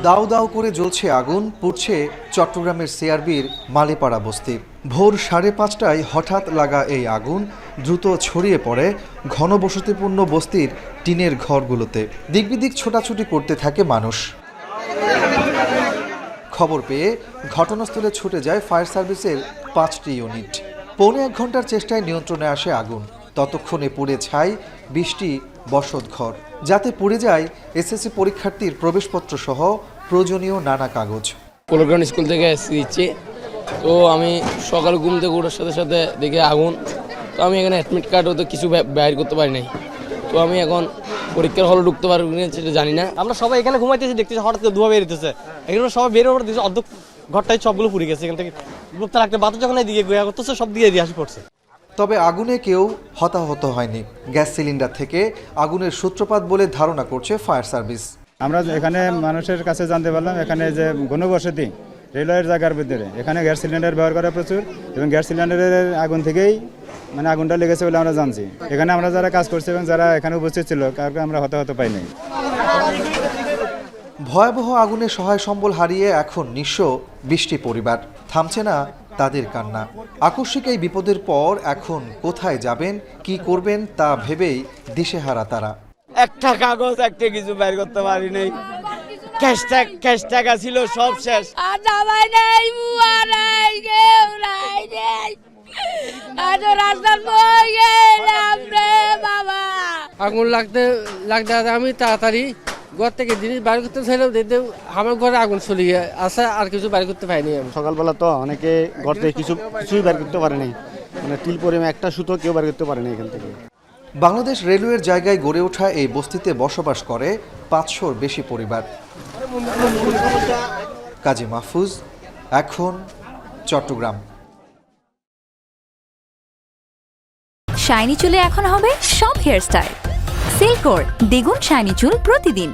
দাউ দাউ করে জ্বলছে আগুন, পুড়ছে চট্টগ্রামের সিআরবির মালিপাড়া বস্তি। ভোর 5:30টায় হঠাৎ লাগা এই আগুন দ্রুত ছড়িয়ে পড়ে ঘনবসতিপূর্ণ বস্তির টিনের ঘরগুলোতে। দিকবিদিক ছোটাছুটি করতে থাকে মানুষ। খবর পেয়ে ঘটনাস্থলে ছুটে যায় ফায়ার সার্ভিসের 5টি ইউনিট। পৌনে 1 ঘন্টার চেষ্টায় নিয়ন্ত্রণে আসে আগুন। ততক্ষণে পুড়ে ছাই 20টি বসতঘর, যাতে পুড়ে যায় এসএসসি পরীক্ষার্থীর প্রবেশপত্র সহ প্রয়োজনীয় নানা কাগজ। কোলগ্রাউন্ড স্কুল থেকে এসেছি, তো আমি সকাল ঘুম থেকে ওঠার সাথে সাথে দেখে আগুন। তো আমি এখানে অ্যাডমিট কার্ড হতে কিছু বাইর করতে পারি নাই। তো আমি এখন পরীক্ষার হলে ঢুকতে পারবো কিনা সেটা জানি না। আমরা সবাই এখানে ঘুমাইতেছি, দেখতেছি হঠাৎ করে ধোঁয়া বেরোতেছে। এখানে সবাই বের হওয়ার দিচ্ছে, অর্ধেক ঘরটাই সবগুলো পুড়ে গেছে। এখান থেকে লোকটা রাখতে বাতাস যখন এদিকে গোয়া করতেছে, সব দিকে দিয়ে আসি পড়ছে। তবে আগুনে কেউ হতাহত হয়নি। গ্যাস সিলিন্ডার থেকে আগুনের সূত্রপাত বলে ধারণা করছে ফায়ার সার্ভিস। আমরা এখানে মানুষের কাছে জানতে পারলাম, এখানে যে ঘনবসতি রেলওয়ের জায়গার ভিতরে এখানে গ্যাস সিলিন্ডার ব্যবহার করা প্রচুর, এবং গ্যাস সিলিন্ডারের আগুন থেকেই আগুনটা লেগেছে বলে আমরা জানছি। এখানে আমরা যারা কাজ করছি এবং যারা এখানে উপস্থিত ছিল, কাউকে আমরা হতাহত পাইনি। ভয়াবহ আগুনে সহায় সম্বল হারিয়ে এখন নিঃস্ব 20টি পরিবার। থামছে না তাদের কান্না। আকস্মিক এই বিপদের পর এখন কোথায় যাবেন, কি করবেন তা ভেবেই দিশেহারা তারা। একটা কাগজ একটা কিছু বের করতে পারি নাই। ক্যাশ টাকা ছিল সব শেষ। আগুন লাগতে আমি তাড়াতাড়ি ঘর থেকে জিনিস বাইর করতে চাইলাম, আমার ঘরে আগুন চলে গিয়ে আসা, আর কিছু বাইর করতে পারিনি। সকালবেলা তো অনেকে ঘর থেকে কিছুই বের করতে পারে নাই, তিল পরিমাণ একটা সুতো কেউ বের করতে পারে না এখান থেকে। বাংলাদেশ রেলওয়ের জায়গায় গড়ে ওঠা এই বস্তিতে বসবাস করে 500-র বেশি পরিবার। কাজী মাহফুজ, এখন চট্টগ্রাম। শাইনি চুলে এখন হবে সব হেয়ারস্টাইল। সিল্কোর দ্বিগুণ শাইনি চুল প্রতিদিন।